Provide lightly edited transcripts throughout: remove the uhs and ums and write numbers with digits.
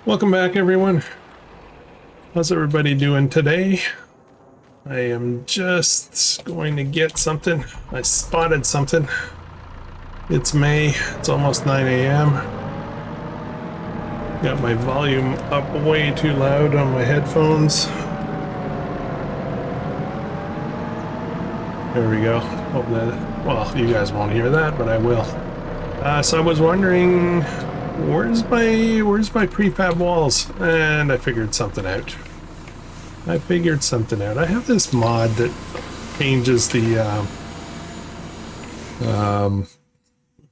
Welcome back, everyone. How's everybody doing today? I am just going to get something. I spotted something. It's May. It's almost 9 a.m. Got my volume up way too loud on my headphones. There we go. Hope that, well, you guys won't hear that, but I will. So I was wondering, where's my prefab walls? And I figured something out. I have this mod that changes the I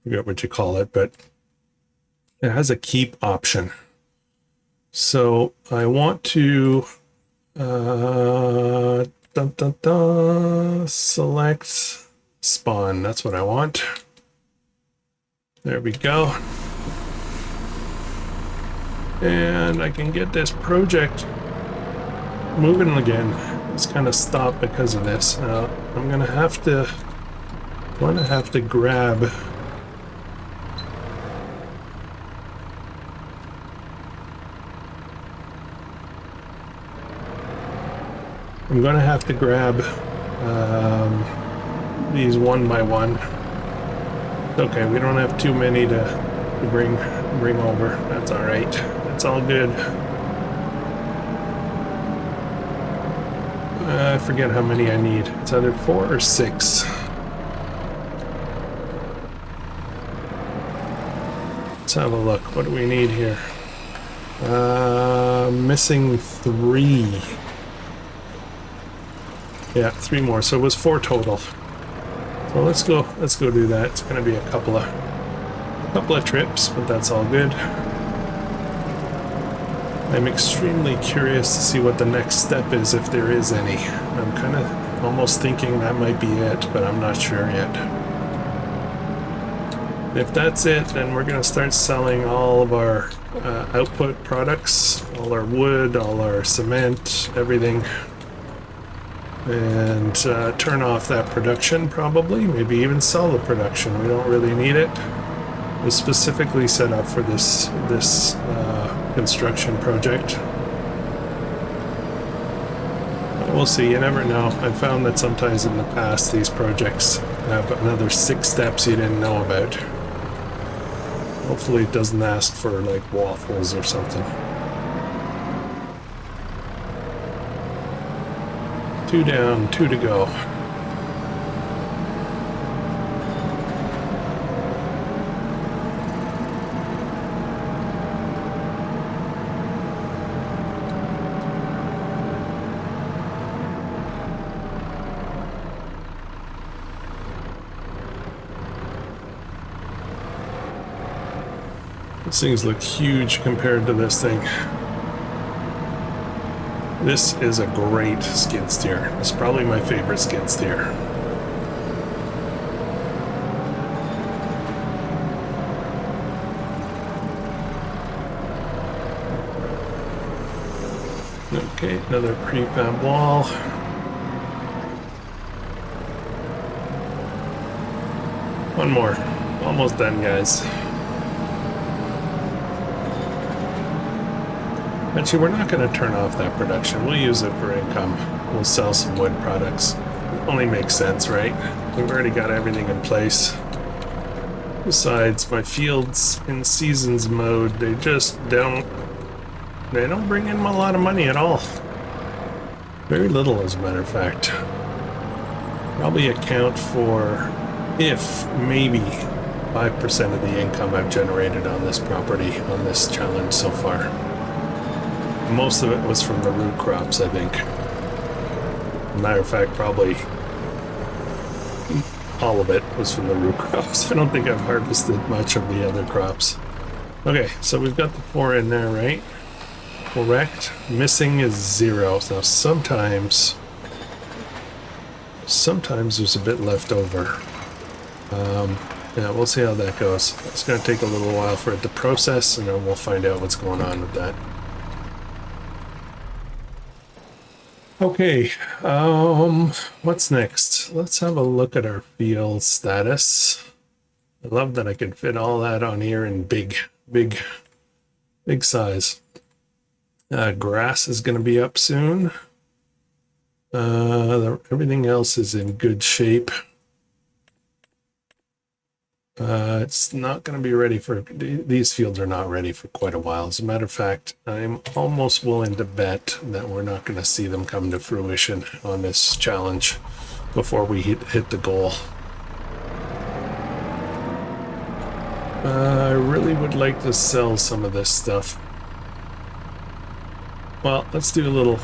forget what you call it, but it has a keep option. So I want to select spawn. That's what I want. There we go. And I can get this project moving again. It's kind of stopped because of this. I'm gonna have to grab these one by one. Okay, we don't have too many to bring over. That's all right. That's all good. I forget how many I need. It's either 4 or 6. Let's have a look. What do we need here? Missing 3. Yeah, 3 more. So it was 4 total. So let's go do that. It's going to be a couple of trips, but that's all good. I'm extremely curious to see what the next step is, if there is any. I'm kind of almost thinking that might be it, but I'm not sure yet. If that's it, then we're going to start selling all of our output products, all our wood, all our cement, everything. And turn off that production, probably. Maybe even sell the production. We don't really need it. It was specifically set up for this construction project. But we'll see. You never know. I found that sometimes in the past these projects have another 6 steps you didn't know about. Hopefully it doesn't ask for like waffles or something. 2 down, 2 to go. These things look huge compared to this thing. This is a great skid steer. It's probably my favorite skid steer. Okay, another prefab wall. One more. Almost done, guys. Actually, we're not going to turn off that production. We'll use it for income. We'll sell some wood products. It only makes sense, right? We've already got everything in place. Besides, my fields in seasons mode, they don't bring in a lot of money at all. Very little, as a matter of fact. Probably account for, if maybe, 5% of the income I've generated on this property, on this challenge so far. Most of it was from the root crops, I think. Matter of fact, probably all of it was from the root crops. I don't think I've harvested much of the other crops. Okay, so we've got the 4 in there, right? Correct. Missing is 0. Now sometimes there's a bit left over. Yeah, we'll see how that goes. It's going to take a little while for it to process, and then we'll find out what's going on with that. Okay, what's next? Let's have a look at our field status. I love that I can fit all that on here in big size. Grass is going to be up soon. Everything else is in good shape. It's not going to be ready for, these fields are not ready for quite a while. As a matter of fact, I'm almost willing to bet that we're not going to see them come to fruition on this challenge before we hit the goal. I really would like to sell some of this stuff. Well, let's do a little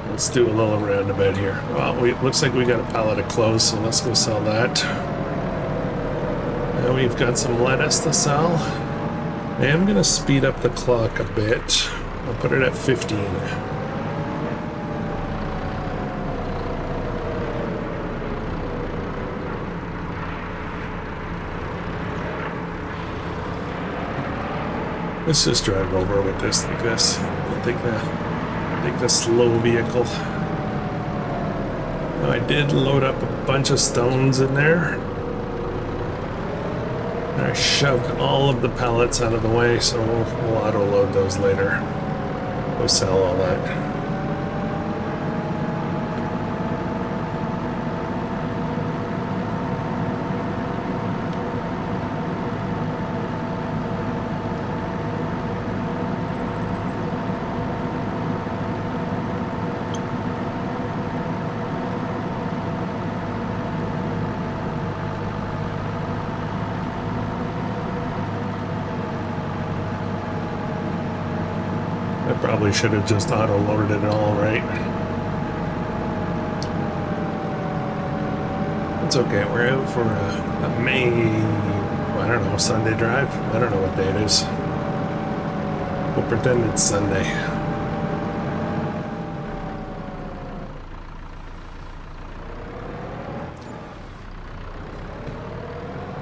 roundabout here. Well, it looks like we got a pallet of clothes, so let's go sell that. Now we've got some lettuce to sell. I am going to speed up the clock a bit. I'll put it at 15. Let's just drive over with this like this. I'll take the slow vehicle. Now, I did load up a bunch of stones in there. And I shoved all of the pallets out of the way, so we'll auto-load those later. We'll sell all that. Probably should have just auto-loaded it all, right? It's okay, we're out for a May, I don't know, Sunday drive? I don't know what day it is. We'll pretend it's Sunday.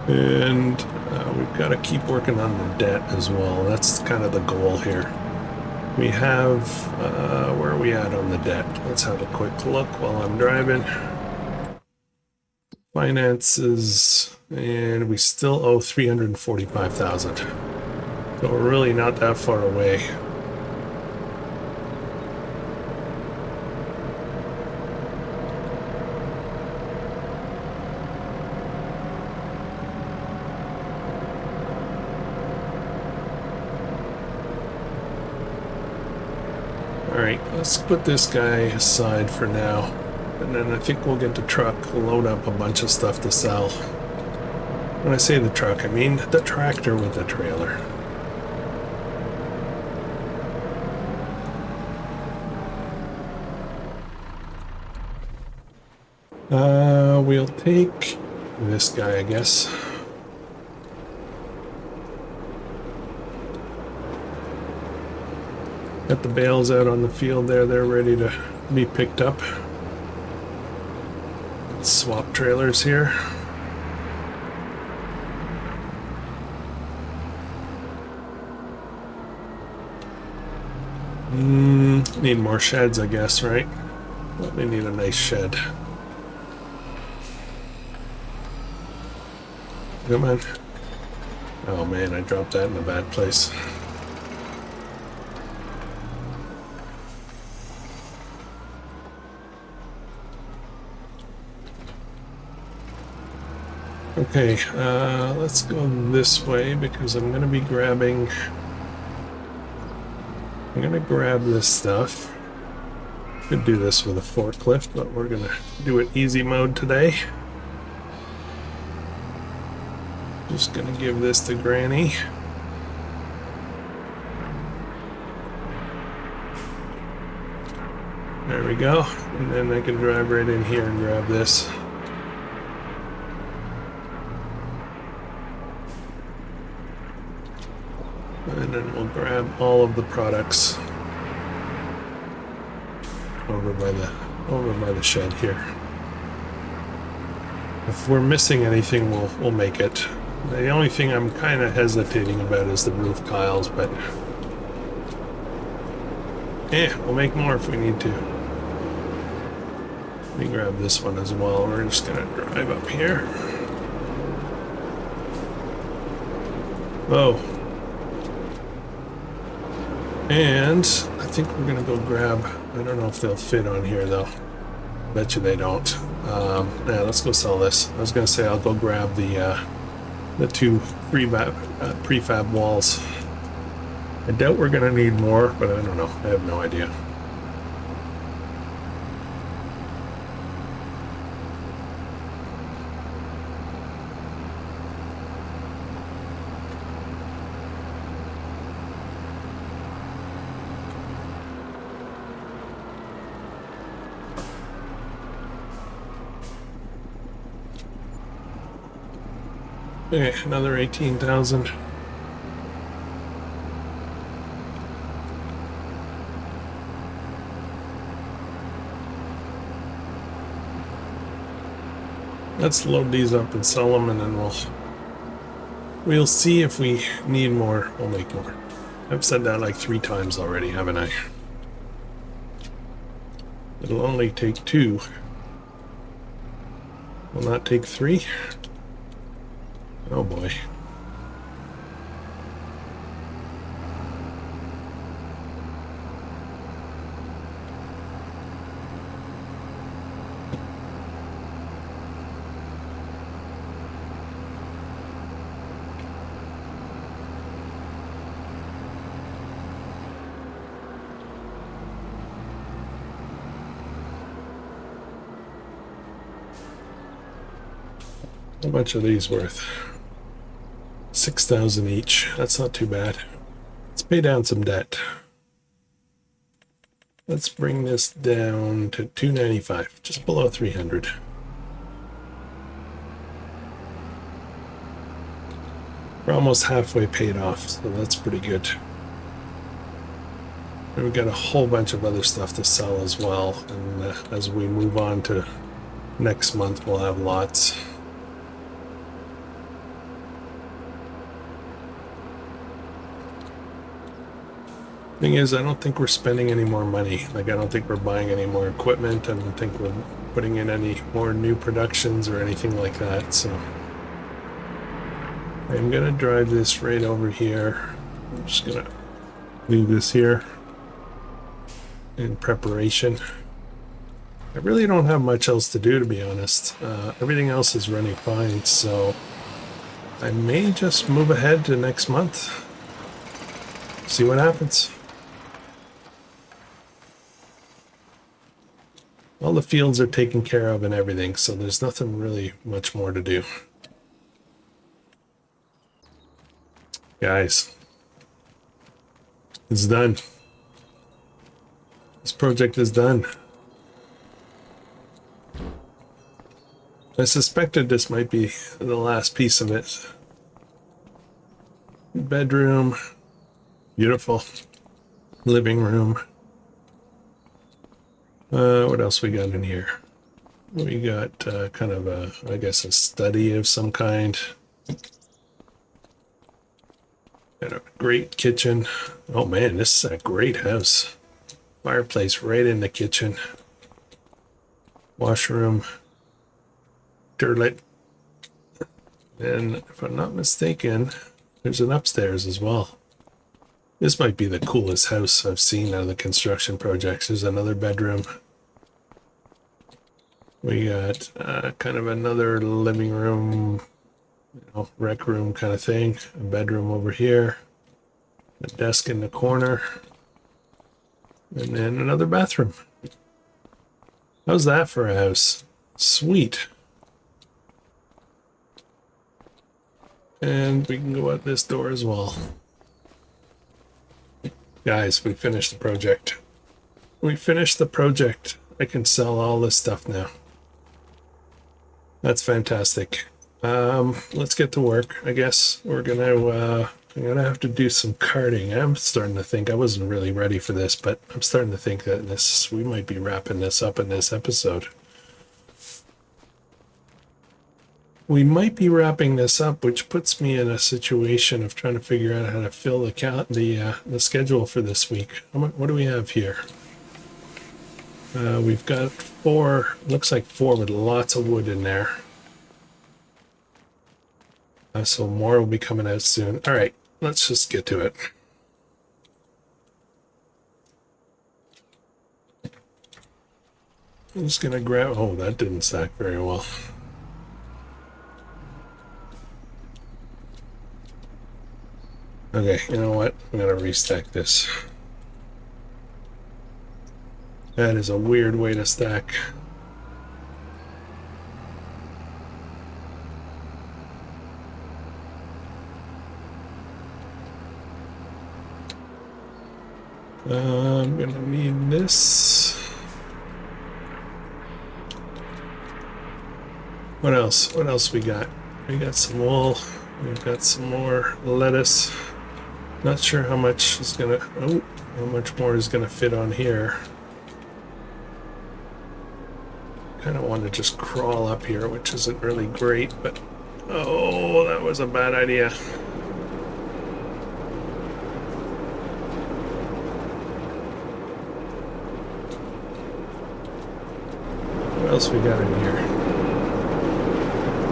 And we've got to keep working on the debt as well. That's kind of the goal here. We have, where are we at on the debt? Let's have a quick look while I'm driving. Finances, and we still owe $345,000. So we're really not that far away. Alright, let's put this guy aside for now. And then I think we'll get the truck, load up a bunch of stuff to sell. When I say the truck, I mean the tractor with the trailer. We'll take this guy, I guess. Got the bales out on the field there, they're ready to be picked up. Let's swap trailers here. Need more sheds, I guess, right? Well, we need a nice shed. Come on. Oh man, I dropped that in a bad place. Okay, let's go this way because I'm going to be grabbing... I'm going to grab this stuff. Could do this with a forklift, but we're going to do it easy mode today. Just going to give this to Granny. There we go. And then I can drive right in here and grab this. And then we'll grab all of the products over by the shed here. If we're missing anything, we'll make it. The only thing I'm kind of hesitating about is the roof tiles, but we'll make more if we need to. Let me grab this one as well. We're just gonna drive up here. Oh. And I think we're gonna go grab, I don't know if they'll fit on here though. Bet you they don't. Yeah, let's go sell this. I was gonna say I'll go grab the two prefab walls. I doubt we're gonna need more, but I don't know. I have no idea. Okay, another 18,000. Let's load these up and sell them, and then we'll see if we need more. We'll make more. I've said that like 3 times already, haven't I? It'll only take 2. Will not take 3. Oh boy. How much are these worth? 6,000 each. That's not too bad. Let's pay down some debt. Let's bring this down to 295, just below 300. We're almost halfway paid off, so that's pretty good. And we've got a whole bunch of other stuff to sell as well, and as we move on to next month, we'll have lots. Thing is, I don't think we're spending any more money. Like, I don't think we're buying any more equipment. I don't think we're putting in any more new productions or anything like that. So I'm gonna drive this right over here. I'm just gonna leave this here in preparation. I really don't have much else to do, to be honest. Everything else is running fine, so I may just move ahead to next month. See what happens. All the fields are taken care of and everything, so there's nothing really much more to do. Guys, it's done. This project is done. I suspected this might be the last piece of it. Bedroom, beautiful. Living room. What else we got in here? We got kind of a, I guess, a study of some kind. Got a great kitchen. Oh man, this is a great house. Fireplace right in the kitchen. Washroom. Toilet. And if I'm not mistaken, there's an upstairs as well. This might be the coolest house I've seen out of the construction projects. There's another bedroom. We got kind of another living room, rec room kind of thing. A bedroom over here. A desk in the corner. And then another bathroom. How's that for a house? Sweet. And we can go out this door as well. Guys, we finished the project. We finished the project. I can sell all this stuff now. That's fantastic. Let's get to work. I guess I'm gonna have to do some carting. I'm starting to think, I wasn't really ready for this, but I'm starting to think that we might be wrapping this up in this episode. We might be wrapping this up, which puts me in a situation of trying to figure out how to fill the schedule for this week. What do we have here? We've got 4, looks like 4 with lots of wood in there. So more will be coming out soon. All right, let's just get to it. I'm just gonna grab, oh, that didn't stack very well. Okay, you know what? I'm gonna restack this. That is a weird way to stack. I'm gonna need this. What else? What else we got? We got some wool. We've got some more lettuce. Not sure how much is gonna, oh, how much more is gonna fit on here. Kind of want to just crawl up here, which isn't really great, but oh, that was a bad idea. What else we got in here?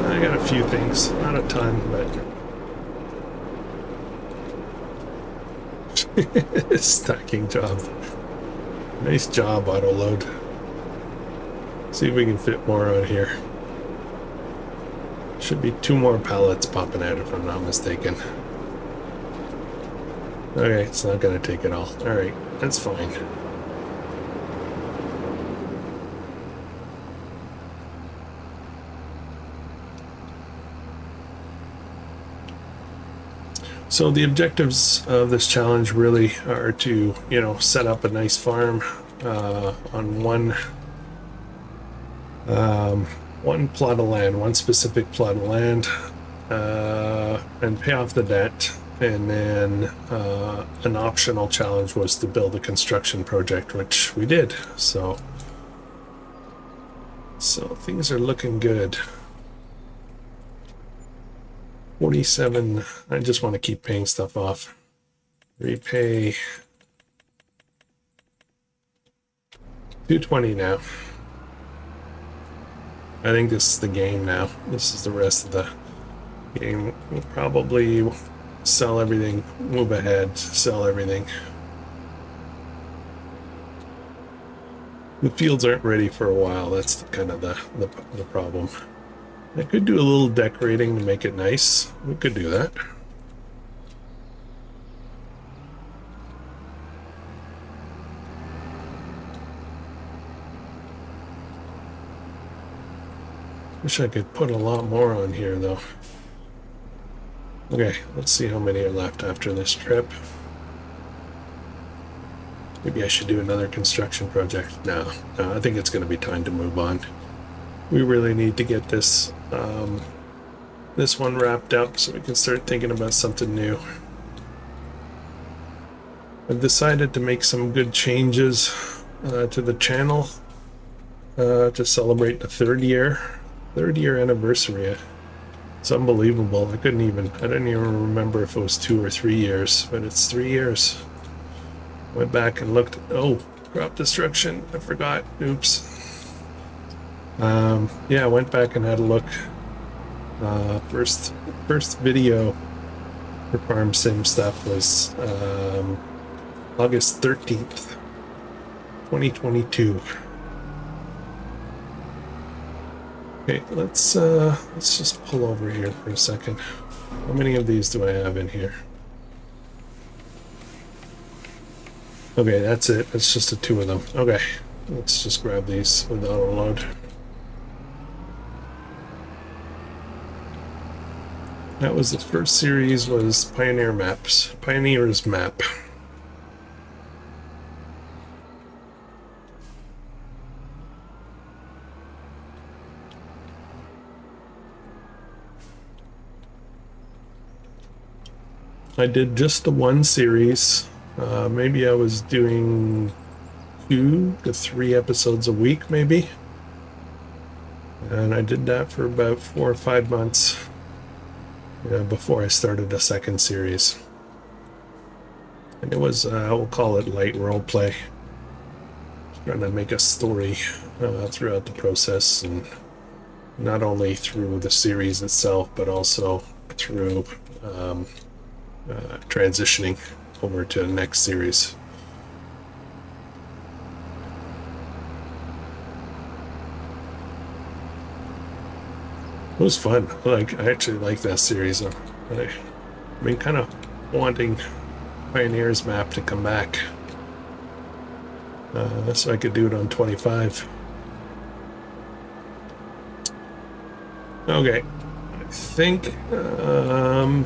I got a few things, not a ton, but stacking job. Nice job, auto load. See if we can fit more on here. Should be 2 more pallets popping out if I'm not mistaken. Okay, it's not gonna take it all. Alright, that's fine. So the objectives of this challenge really are to, you know, set up a nice farm on one plot of land, one specific plot of land, and pay off the debt. And then an optional challenge was to build a construction project, which we did. So things are looking good. 47, I just want to keep paying stuff off. Repay 220 now. I think this is the game now. This is the rest of the game. We'll probably sell everything, move ahead, sell everything. The fields aren't ready for a while. That's kind of the problem. I could do a little decorating to make it nice. We could do that. Wish I could put a lot more on here though. Okay, let's see how many are left after this trip. Maybe I should do another construction project. No, I think it's going to be time to move on. We really need to get this this one wrapped up so we can start thinking about something new. I've decided to make some good changes to the channel to celebrate the third year anniversary. It's unbelievable. I didn't even remember if it was 2 or 3 years, but it's 3 years. Went back and looked. Oh, crop destruction. I forgot. Oops. Yeah, I went back and had a look. First video for Farm Sim stuff was August 13th, 2022. Okay, let's just pull over here for a second. How many of these do I have in here? Okay, that's it. That's just the 2 of them. Okay, let's just grab these with the auto load. That was the first series, was Pioneer's Map. I did just the 1 series. Maybe I was doing 2 to 3 episodes a week, maybe. And I did that for about 4 or 5 months before I started the 2nd series. And it was, we'll call it light role play. Trying to make a story throughout the process, and not only through the series itself, but also through transitioning over to the next series. It was fun. I actually like that series. I've been kind of wanting Pioneer's map to come back, so I could do it on 25. Okay, I think, yeah,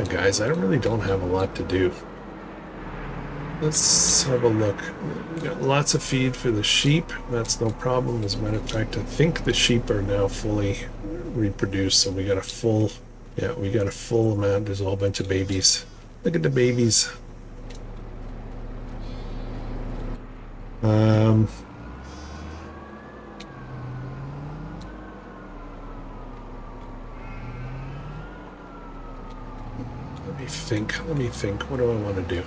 guys, I really don't have a lot to do. Let's have a look. We got lots of feed for the sheep. That's no problem. As a matter of fact, I think the sheep are now fully reproduced. So we got a full, yeah, we got a full amount. There's a whole bunch of babies. Look at the babies. Let me think. What do I want to do?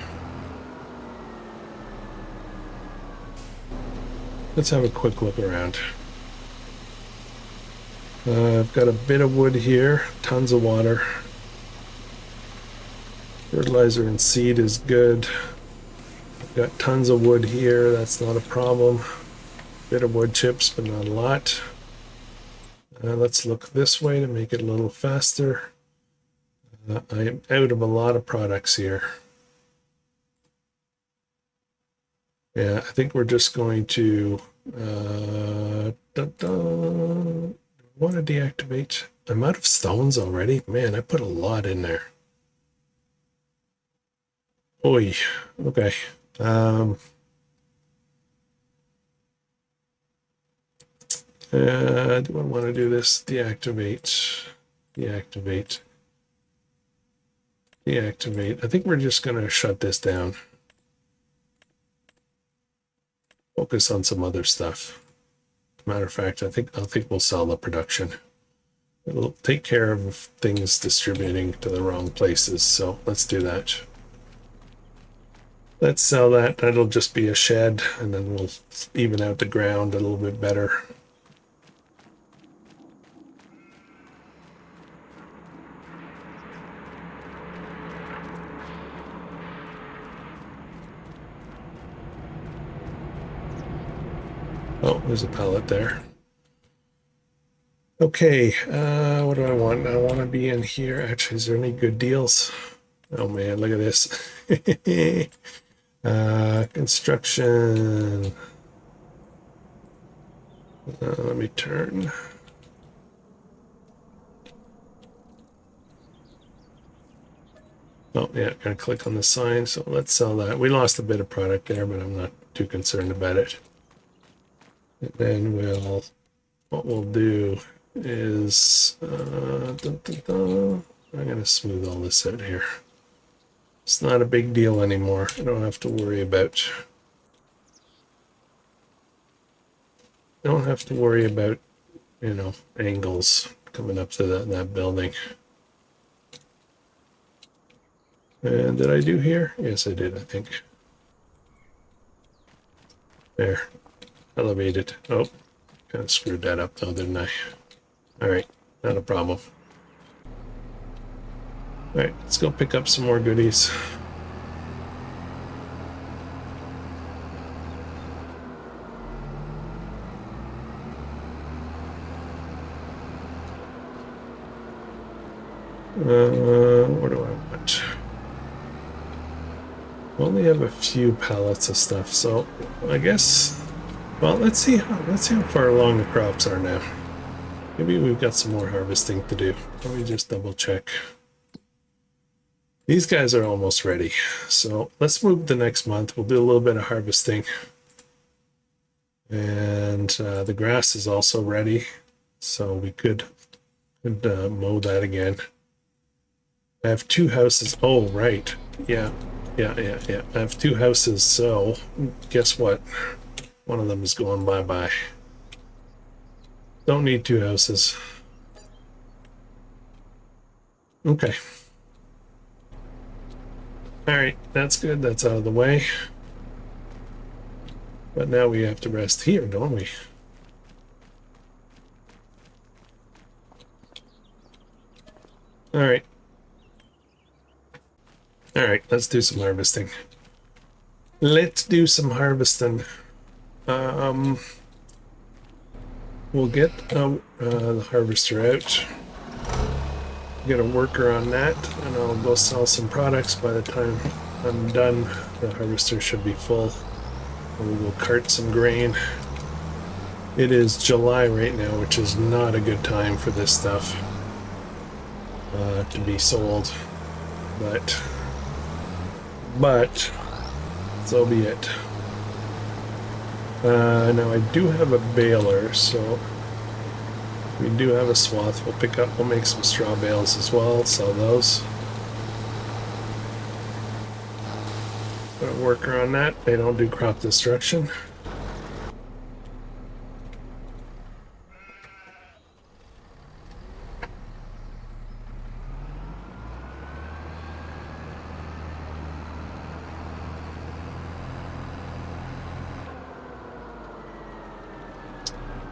Let's have a quick look around. I've got a bit of wood here, tons of water. Fertilizer and seed is good. I've got tons of wood here, that's not a problem. Bit of wood chips, but not a lot. Let's look this way to make it a little faster. I am out of a lot of products here. Yeah, I think we're just going to want to deactivate. I'm out of stones already. Man, I put a lot in there. Oi, okay. Do I want to do this? Deactivate. Deactivate. Deactivate. I think we're just going to shut this down. Focus on some other stuff. Matter of fact, I think we'll sell the production. It'll take care of things distributing to the wrong places. So let's do that. Let's sell that. That'll just be a shed, and then we'll even out the ground a little bit better. Oh, there's a pallet there. Okay, what do I want? I want to be in here. Actually, is there any good deals? Oh man, look at this. Construction. Let me turn. Oh yeah, gotta click on the sign. So let's sell that. We lost a bit of product there, but I'm not too concerned about it. And then what we'll do is, I'm gonna smooth all this out here. It's not a big deal anymore. I don't have to worry about. You know, angles coming up to that building. And did I do here? Yes, I did, I think. There. Elevated. Oh, kind of screwed that up though, didn't I? All right, not a problem. All right, let's go pick up some more goodies. What do I want? We only have a few pallets of stuff, so I guess. Well, let's see how far along the crops are now. Maybe we've got some more harvesting to do. Let me just double check. These guys are almost ready, so let's move the next month. We'll do a little bit of harvesting, and the grass is also ready, so we could mow that again. I have two houses. Oh, right. Yeah. I have two houses, so guess what? One of them is going bye-bye. Don't need two houses. Okay. All right, that's good. That's out of the way. But now we have to rest here, don't we? All right. All right, let's do some harvesting. Let's do some harvesting. we'll get the harvester out, get a worker on that, and I'll go sell some products. By the time I'm done, the harvester should be full. And we'll cart some grain. It is July right now, which is not a good time for this stuff to be sold, but so be it. Now I do have a baler, so we do have a swath. We'll make some straw bales as well, sell those. Got a worker on that. They don't do crop destruction.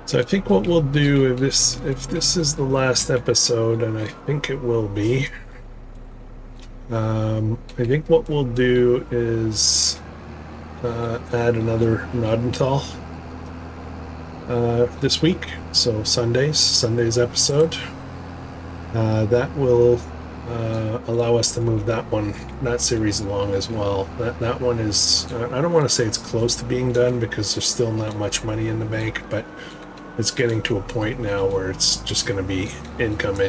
So I think what we'll do, if this is the last episode, and I think it will be, I think what we'll do is add another Nodenthal this week. So Sunday's episode. That will allow us to move that series along as well. That one is, I don't want to say it's close to being done because there's still not much money in the bank, but it's getting to a point now where it's just going to be income.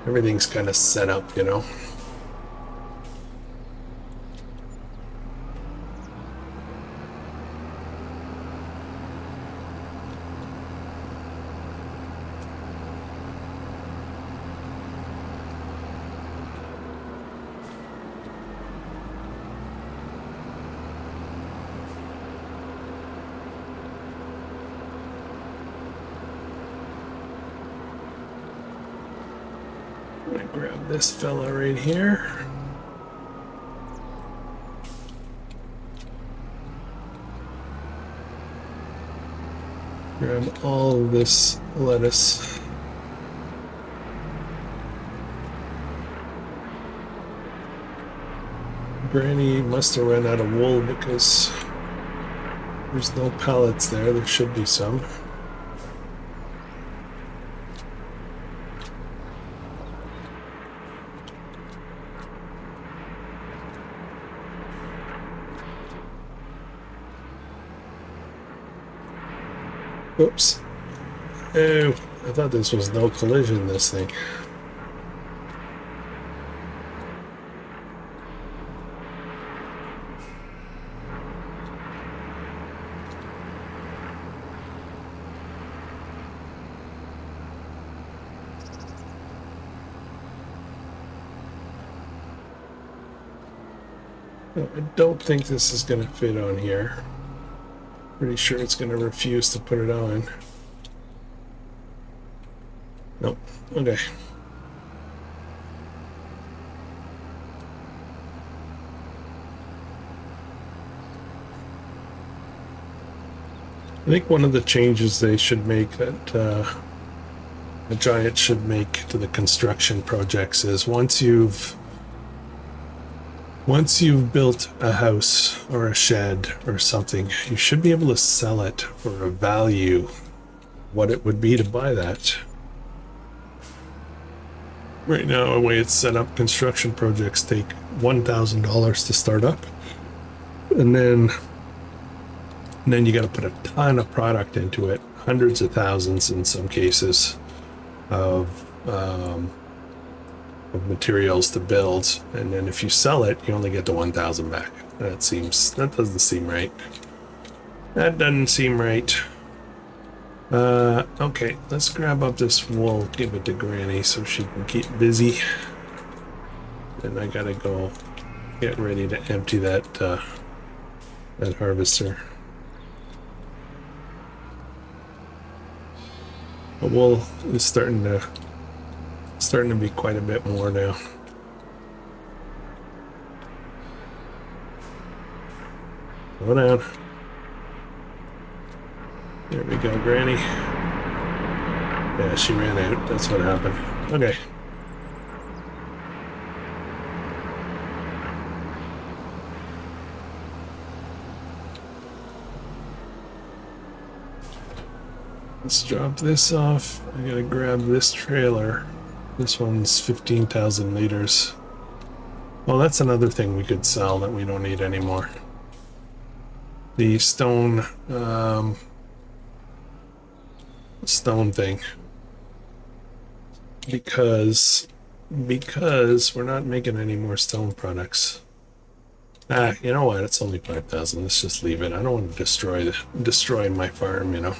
Everything's kind of set up, you know. I'm gonna grab this fella right here. Grab all of this lettuce. Granny must have run out of wool because there's no pallets there. There should be some. Oops. Oh, I thought this was no collision, this thing. No, I don't think this is going to fit on here. Pretty sure it's going to refuse to put it on. Nope. Okay. I think one of the changes they should make, that a Giant should make to the construction projects, is once you've built a house or a shed or something, you should be able to sell it for a value, what it would be to buy that. Right now, the way it's set up, construction projects take $1,000 to start up, and then you got to put a ton of product into it, hundreds of thousands in some cases of materials to build, and then if you sell it, you only get the 1,000 back. That doesn't seem right. That doesn't seem right. Okay, let's grab up this wool, give it to Granny so she can keep busy. And I gotta go get ready to empty that harvester. The wool is starting to be quite a bit more now. Go down. There we go, Granny. Yeah, she ran out. That's what happened. Okay. Let's drop this off. I gotta grab this trailer. This one's 15,000 liters. Well, that's another thing we could sell that we don't need anymore. The stone, stone thing. Because we're not making any more stone products. Ah, you know what? It's only 5,000. Let's just leave it. I don't want to destroy my farm, you know.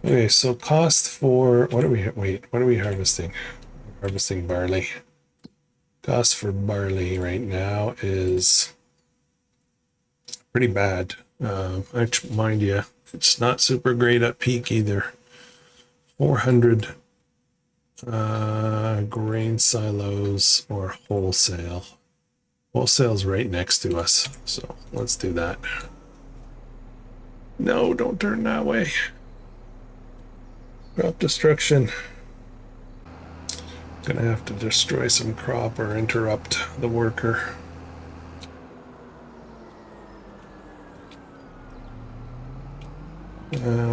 Okay, so cost for what are we harvesting? We're harvesting barley. Cost for barley right now is pretty bad. Actually, mind you, it's not super great at peak either. 400 grain silos or wholesale. Wholesale's right next to us, so let's do that. No, don't turn that way. Crop destruction. Gonna have to destroy some crop or interrupt the worker.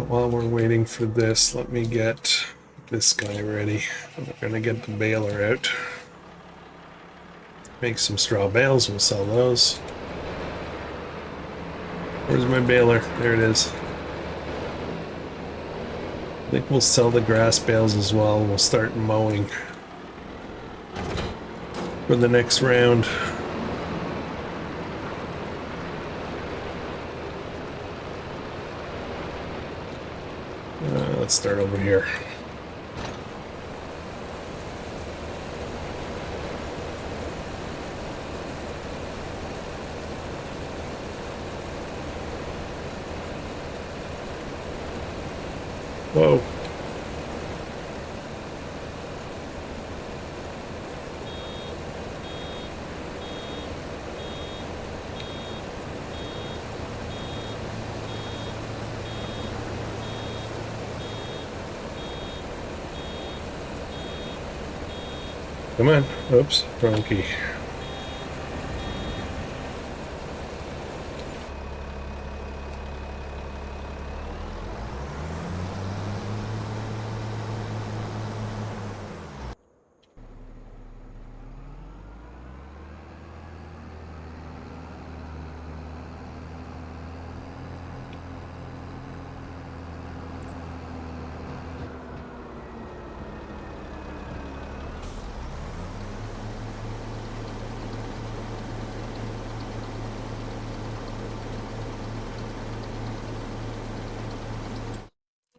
While we're waiting for this, let me get this guy ready. We're gonna get the baler out. Make some straw bales, we'll sell those. Where's my baler? There it is. I think we'll sell the grass bales as well. We'll start mowing for the next round. Let's start over here. Whoa. Come on. Oops, wrong key.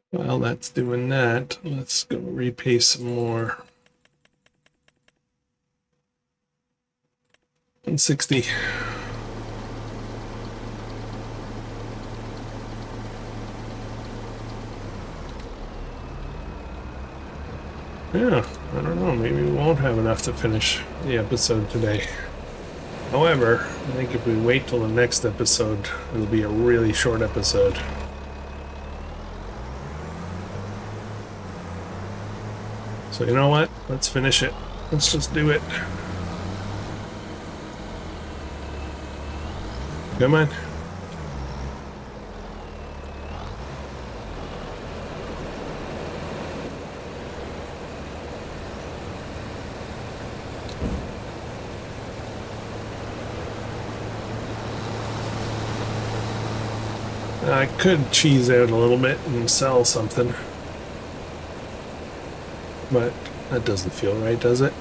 While that's doing that, let's go repay some more. 160. Yeah, I don't know, maybe we won't have enough to finish the episode today. However, I think if we wait till the next episode, it'll be a really short episode. So you know what? Let's finish it. Let's just do it. Come on. I could cheese out a little bit and sell something. But that doesn't feel right, does it?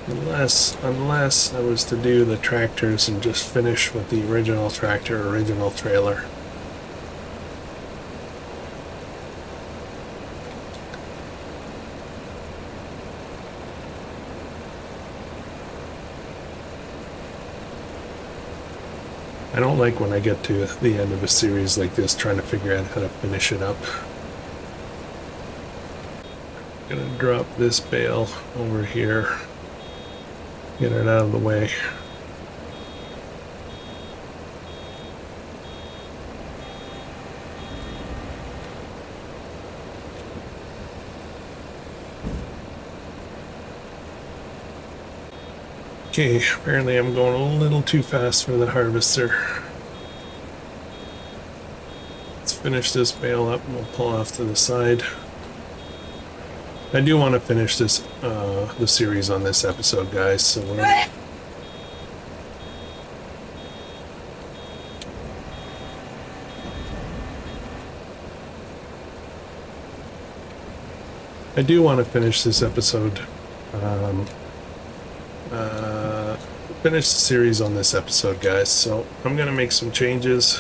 Unless I was to do the tractors and just finish with the original tractor, original trailer. I don't like when I get to the end of a series like this, trying to figure out how to finish it up. Gonna drop this bale over here. Get it out of the way. Okay, apparently I'm going a little too fast for the harvester. Let's finish this bale up and we'll pull off to the side. I do want to finish this, the series on this episode, guys, so we're... I do want to finish this episode, finish the series on this episode, guys, so I'm going to make some changes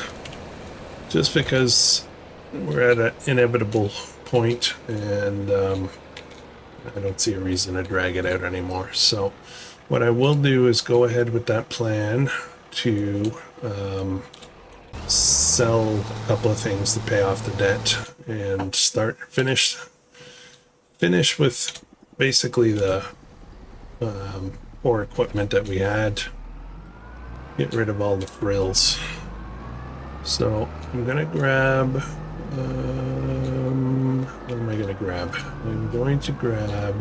just because we're at an inevitable point and I don't see a reason to drag it out anymore. So what I will do is go ahead with that plan to sell a couple of things to pay off the debt and finish with basically the poor equipment that we had. Get rid of all the frills. So I'm gonna grab, what am I gonna grab? I'm going to grab,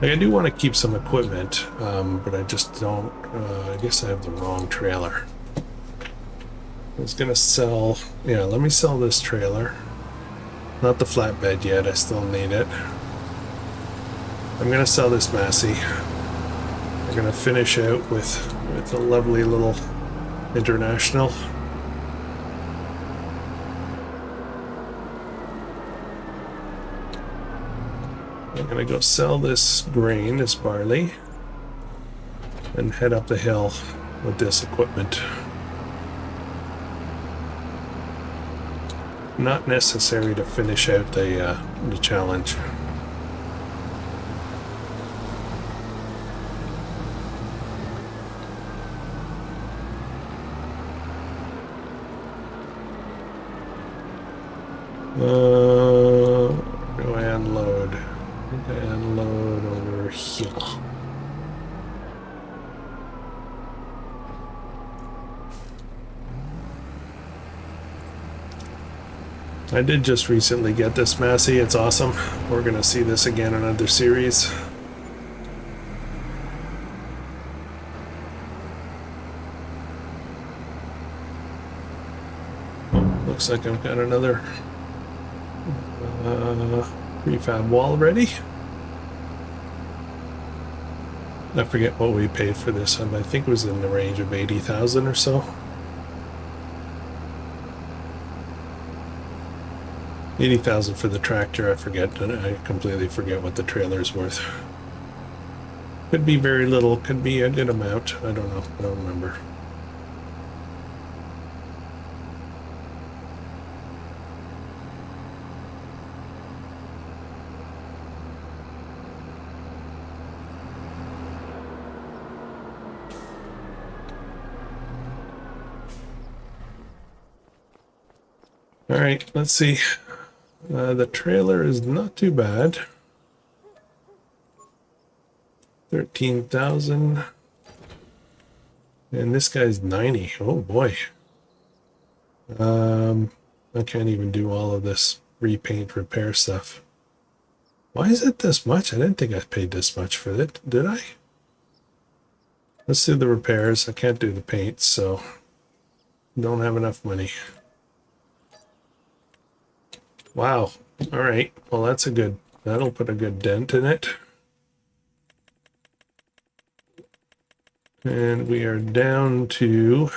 like I do want to keep some equipment, but I just don't, I guess I have the wrong trailer. I was gonna sell, yeah, let me sell this trailer. Not the flatbed yet, I still need it. I'm gonna sell this Massey. We're gonna finish out with a lovely little International. I'm gonna go sell this grain, this barley, and head up the hill with this equipment. Not necessary to finish out the challenge. Where do I unload? I think I unload over here. I did just recently get this Massey. It's awesome. We're gonna see this again in another series. Looks like I've got another prefab wall ready. I forget what we paid for this one, but I think it was in the range of 80,000 or so. 80,000 for the tractor. I completely forget what the trailer is worth. Could be very little, could be a good amount. I don't know. I don't remember. All right, let's see. The trailer is not too bad. 13,000. And this guy's 90. Oh boy. I can't even do all of this repaint repair stuff. Why is it this much? I didn't think I paid this much for it. Did I? Let's do the repairs. I can't do the paint, so don't have enough money. Wow. All right. Well, that'll put a good dent in it. And we are down to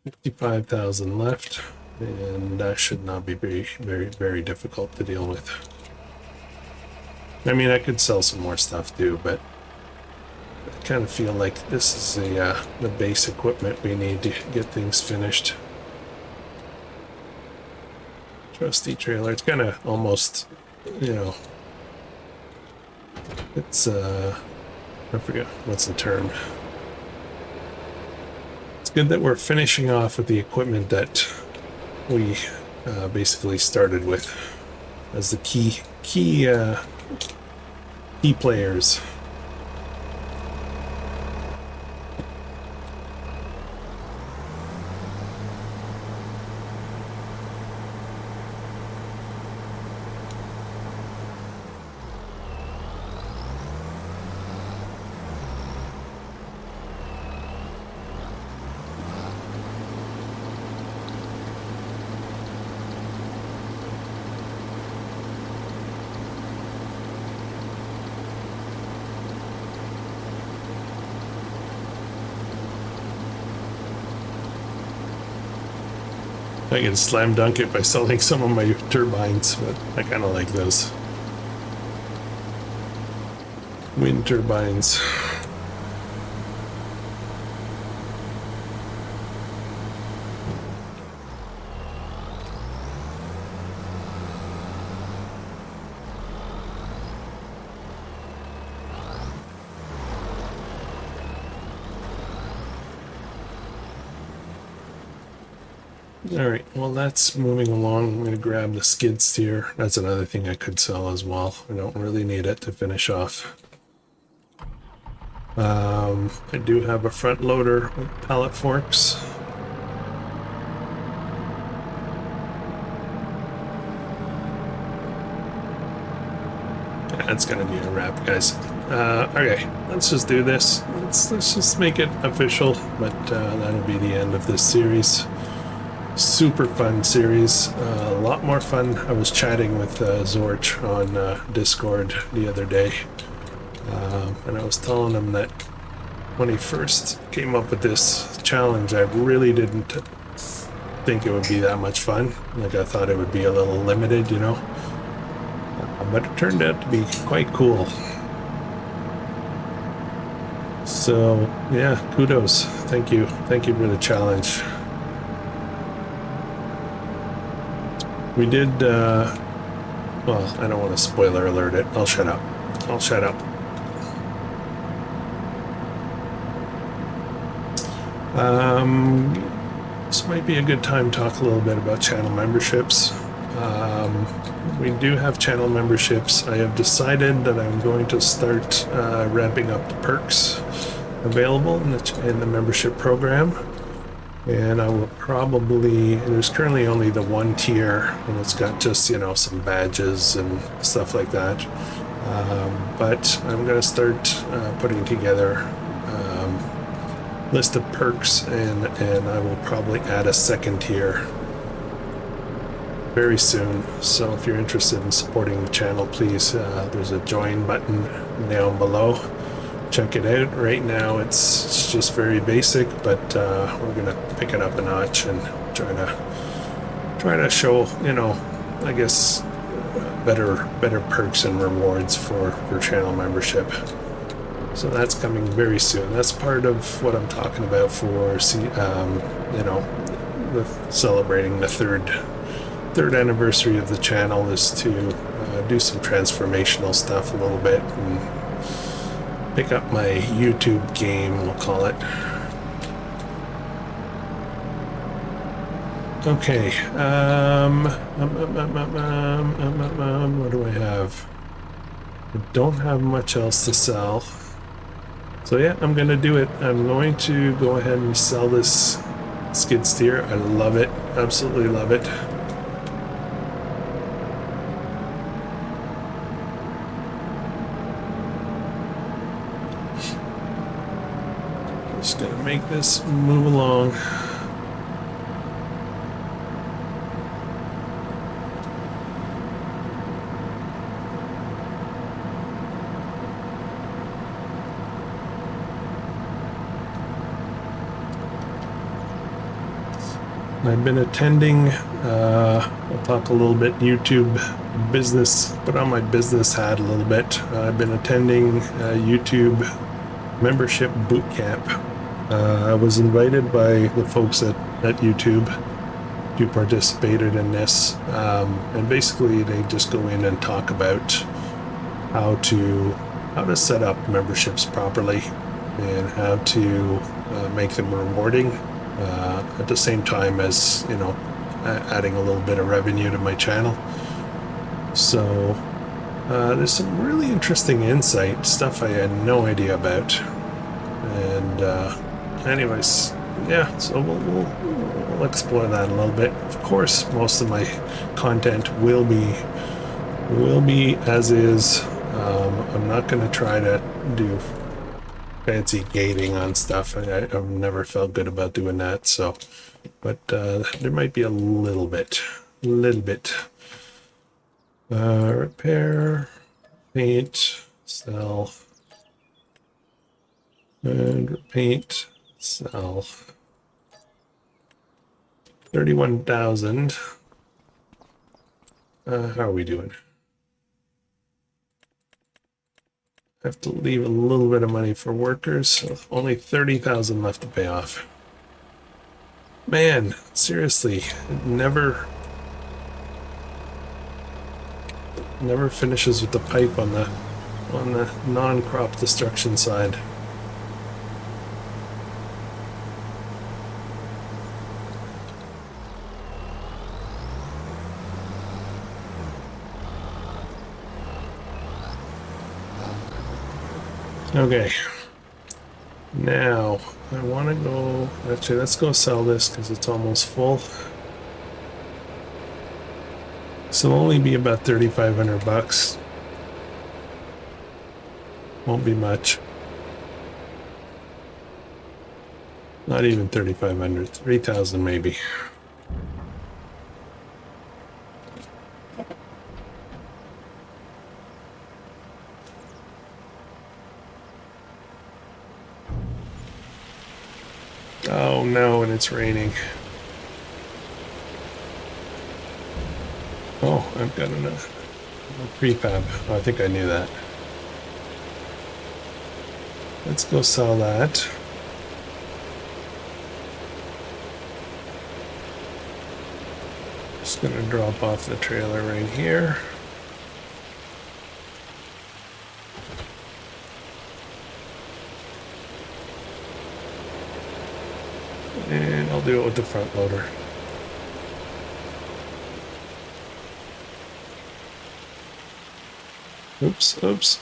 55,000 left, and that should not be very difficult to deal with. I mean, I could sell some more stuff too, but I kind of feel like this is the base equipment we need to get things finished. Trusty trailer. It's kind of almost, you know, it's I forget what's the term. It's good that we're finishing off with the equipment that we basically started with as the key players. I can slam dunk it by selling some of my turbines, but I kind of like those. Wind turbines. All right, well, that's moving along. I'm going to grab the skid steer. That's another thing I could sell as well. I don't really need it to finish off. I do have a front loader with pallet forks. That's going to be a wrap, guys. Okay, let's just do this. Let's just make it official, but that'll be the end of this series. Super fun series, a lot more fun. I was chatting with Zorch on Discord the other day, and I was telling him that when he first came up with this challenge, I really didn't think it would be that much fun. Like, I thought it would be a little limited, you know, but it turned out to be quite cool. So yeah, kudos. Thank you for the challenge. We did, well, I don't want to spoiler alert it. I'll shut up. This might be a good time to talk a little bit about channel memberships. We do have channel memberships. I have decided that I'm going to start ramping up the perks available in the membership program. And I will probably, there's currently only the one tier, and it's got just, you know, some badges and stuff like that. But I'm going to start putting together list of perks, and I will probably add a second tier very soon. So if you're interested in supporting the channel, please, there's a join button down below. Check it out. Right now it's just very basic, but we're gonna pick it up a notch and try to show, you know, I guess better perks and rewards for channel membership. So that's coming very soon. That's part of what I'm talking about for you know, celebrating the third anniversary of the channel, is to do some transformational stuff a little bit and pick up my YouTube game, we'll call it. Okay, what do I have? I don't have much else to sell. So yeah, I'm gonna do it. I'm going to go ahead and sell this skid steer. I love it, absolutely love it. Just gonna make this move along. I've been attending, I'll talk a little bit YouTube business, put on my business hat a little bit. I've been attending YouTube membership boot camp. I was invited by the folks at YouTube who participated in this, and basically they just go in and talk about how to set up memberships properly and how to make them rewarding, at the same time as, you know, adding a little bit of revenue to my channel. So there's some really interesting insight, stuff I had no idea about. And anyways, yeah, so we'll explore that a little bit. Of course, most of my content will be as is. I'm not going to try to do fancy gating on stuff. I've never felt good about doing that. So, but there might be a little bit. Repair, paint, sell, and paint, sell. 31,000. How are we doing? I have to leave a little bit of money for workers, so only 30,000 left to pay off. Man, seriously, it never finishes with the pipe on the non-crop destruction side. Okay. Now, I want to go... Actually, let's go sell this because it's almost full. This will only be about 3,500 bucks. Won't be much. Not even 3,500. 3,000 maybe. Oh no, and it's raining. Oh, I've got a prefab. Oh, I think I knew that. Let's go sell that. Just gonna drop off the trailer right here. And I'll do it with the front loader. Oops, oops.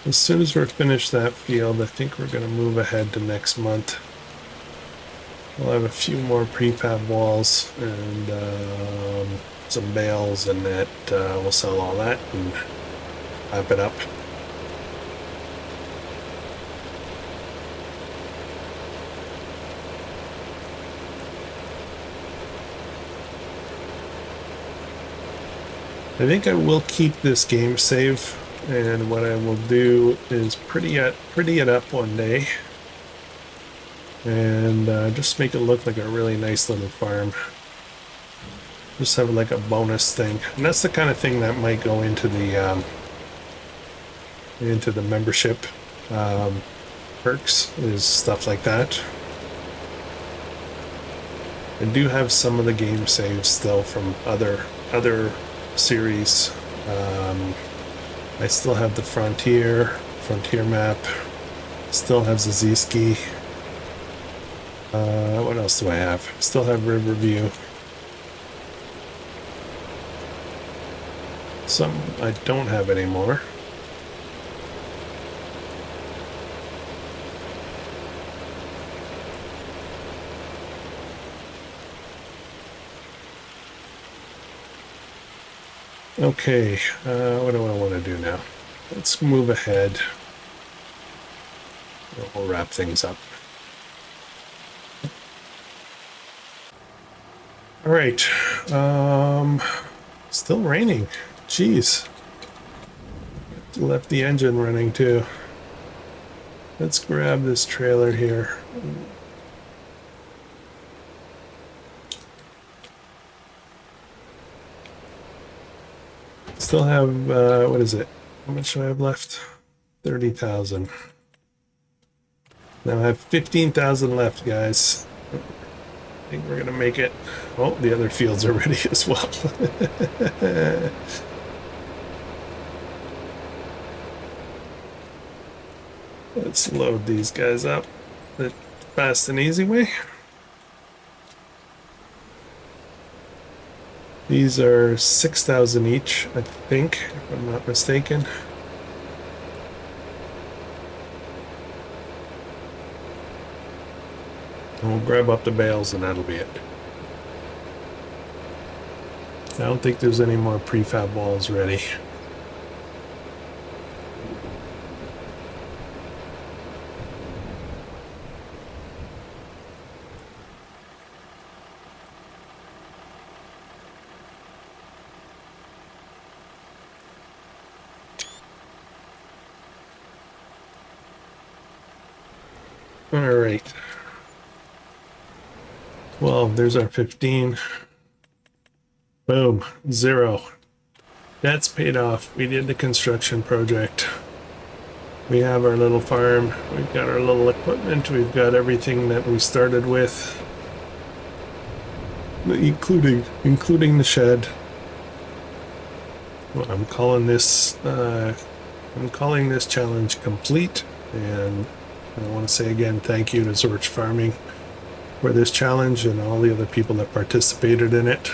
As soon as we're finished that field, I think we're going to move ahead to next month. We'll have a few more prefab walls and some bales and that. We'll sell all that and wrap it up. I think I will keep this game save. And what I will do is pretty it up one day and just make it look like a really nice little farm. Just have like a bonus thing, and that's the kind of thing that might go into the membership perks, is stuff like that. I do have some of the game saves still from other series. I still have the Frontier map, still have Zaziski. What else do I have? Still have Riverview. Some I don't have anymore. Okay, what do I want to do now? Let's move ahead. We'll wrap things up. All right. Still raining. Jeez. Left the engine running too. Let's grab this trailer here. Still have, what is it? How much do I have left? 30,000. Now I have 15,000 left, guys. I think we're going to make it. Oh, the other fields are ready as well. Let's load these guys up the fast and easy way. These are 6,000 each, I think, if I'm not mistaken. And we'll grab up the bales and that'll be it. I don't think there's any more prefab walls ready. All right. 12, there's our 15. Boom, 0. That's paid off. We did the construction project. We have our little farm. We've got our little equipment. We've got everything that we started with, including the shed. Well, I'm calling this challenge complete, and I want to say again thank you to Zorch Farming for this challenge and all the other people that participated in it.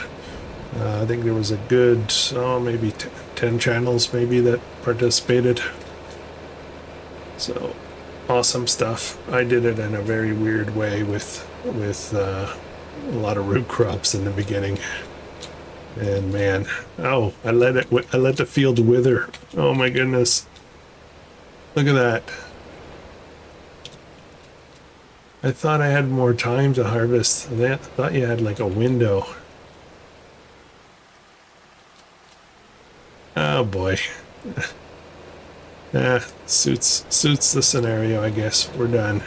I think there was a good, maybe 10 channels maybe that participated. So awesome stuff. I did it in a very weird way with a lot of root crops in the beginning. And man, oh, I let the field wither. Oh my goodness. Look at that. I thought I had more time to harvest. I thought you had like a window. Oh boy. Suits the scenario, I guess. We're done.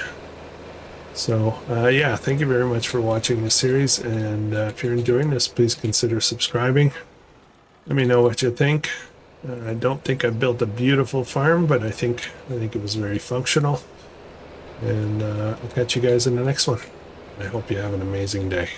So yeah, thank you very much for watching this series, and if you're enjoying this, please consider subscribing. Let me know what you think. I don't think I built a beautiful farm, but I think it was very functional. And I'll catch you guys in the next one. I hope you have an amazing day.